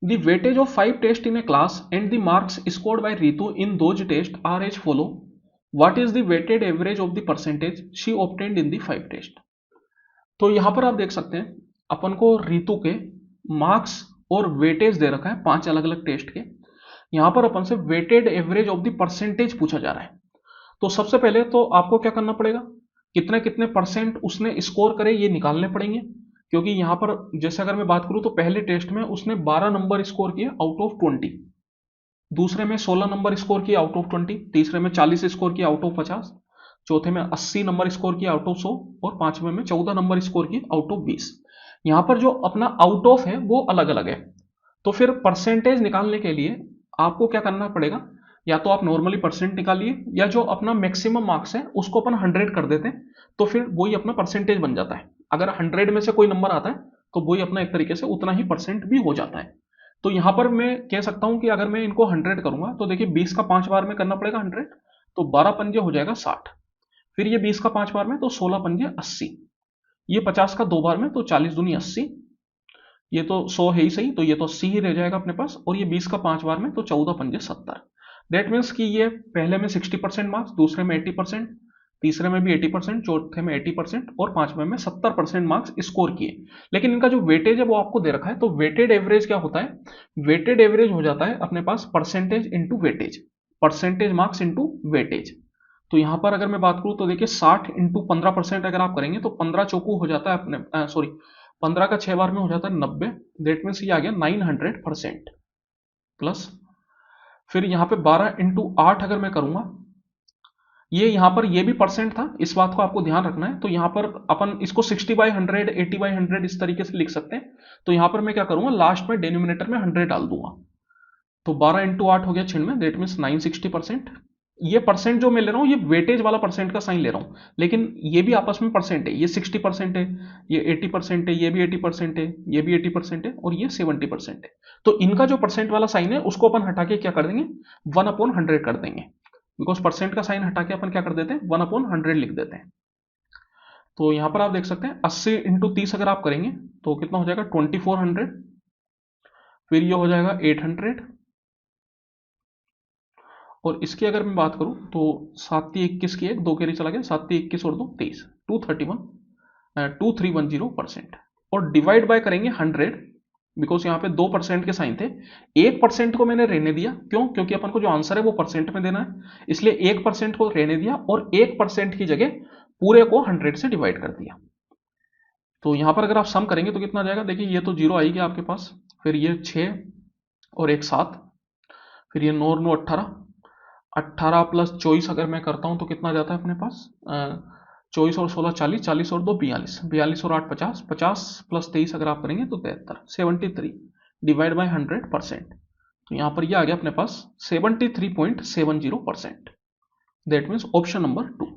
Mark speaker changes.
Speaker 1: The weightage of 5 tests in a class and the marks scored by Ritu in those tests are as follow. What is the weighted average of the percentage she obtained in the 5 tests? तो यहां पर आप देख सकते हैं अपन को रितु के marks और वेटेज दे रखा है 5 अलग अलग टेस्ट के। यहां पर अपन से weighted average of the percentage पूछा जा रहा है। तो सबसे पहले तो आपको क्या करना पड़ेगा, कितने कितने परसेंट उसने स्कोर करे ये निकालने पड़ेंगे। क्योंकि यहां पर जैसे अगर मैं बात करूं तो पहले टेस्ट में उसने 12 नंबर स्कोर किए आउट ऑफ 20, दूसरे में 16 नंबर स्कोर किए आउट ऑफ 20, तीसरे में 40 स्कोर किए आउट ऑफ 50, चौथे में 80 नंबर स्कोर किए आउट ऑफ 100 और पांचवें में 14 नंबर स्कोर किए आउट ऑफ 20। यहां पर जो अपना आउट ऑफ है वो अलग अलग है। तो फिर परसेंटेज निकालने के लिए आपको क्या करना पड़ेगा, या तो आप नॉर्मली परसेंट निकालिए या जो अपना मैक्सिमम मार्क्स है उसको अपन 100 कर देते हैं, तो फिर वही अपना परसेंटेज बन जाता है। अगर 100 में से कोई नंबर आता है तो वही अपना एक तरीके से उतना ही परसेंट भी हो जाता है। तो यहां पर मैं कह सकता हूं कि अगर मैं इनको 100 करूंगा तो देखिए 20 का 5 बार में करना पड़ेगा 100, तो 12 पंजे हो जाएगा 60, फिर ये 20 का 5 बार में तो 16 पंजे 80, ये 50 का 2 बार में तो 40 दूनी 80, ये तो 100 है ही सही, तो ये तो 80 ही रह जाएगा अपने पास, और ये 20 का 5 बार में तो 14 पंजे 70। दैट मीन्स कि ये पहले में 60% मार्क्स, दूसरे में 80%, तीसरे में भी 80%, चौथे में 80% और पांचवें में 70% मार्क्स स्कोर किए। लेकिन इनका जो वेटेज है वो आपको दे रखा है, तो वेटेड एवरेज क्या होता है, वेटेड एवरेज हो जाता है अपने पास percentage into weightage, percentage marks into weightage. तो यहां पर अगर मैं बात करूं तो देखिए 60 इंटू 15% अगर आप करेंगे तो 15 चौकू हो जाता है अपने सॉरी 15 का 6 बार में हो जाता है 90, दैट मीन्स ये आ गया 900% प्लस, फिर यहां पे 12 इंटू 8 अगर मैं करूंगा, ये यहां पर ये भी परसेंट था, इस बात को आपको ध्यान रखना है। तो यहां पर अपन इसको 60/100 80/100 इस तरीके से लिख सकते हैं। तो यहां पर मैं क्या करूंगा, लास्ट में डिनोमिनेटर में 100 डाल दूंगा, तो 12 इंटू 8 हो गया 96, दैट मीन्स 960%। ये परसेंट जो मैं ले रहा हूं ये वेटेज वाला परसेंट का साइन ले रहा हूं, लेकिन ये भी आपस में परसेंट है, ये 60% है, ये 80% है, ये भी 80% है, ये भी 80% है और ये 70% है। तो इनका जो परसेंट वाला साइन है उसको अपन हटा के क्या कर देंगे, 1/100 कर देंगे, बिकॉज परसेंट का साइन हटा के अपन क्या कर देते हैं 1/100 लिख देते हैं। तो यहां पर आप देख सकते हैं 80 इंटू 30 अगर आप करेंगे तो कितना हो जाएगा 2400, फिर ये हो जाएगा 800, और इसकी अगर मैं बात करूं तो 7×3=21 की, एक 2 कैरी चला गया, 7×3=21 और 2 23, 2310%, और डिवाइड बाय करेंगे 100, बिकॉज यहाँ पे 2% के साइन थे, 1% को मैंने रहने दिया, क्यों, क्योंकि अपन को जो आंसर है वो परसेंट में देना है, इसलिए 1% को रहने दिया और 1% की जगह पूरे को 100 से डिवाइड कर दिया। तो यहां पर अगर आप सम करेंगे तो कितना आ जाएगा, देखिए ये तो जीरो आएगी आपके पास, फिर ये 6 और एक 7, फिर ये 9 और 9 18, 18 प्लस 24 अगर मैं करता हूं तो कितना जाता है अपने पास, 24 और 16 40, 40 और 2 42, 42 और 8 50, 50 प्लस 23 अगर आप करेंगे तो 73, 73 डिवाइड बाय 100%, तो यहां पर ये आ गया अपने पास 73.70%, दैट मीन्स ऑप्शन नंबर 2।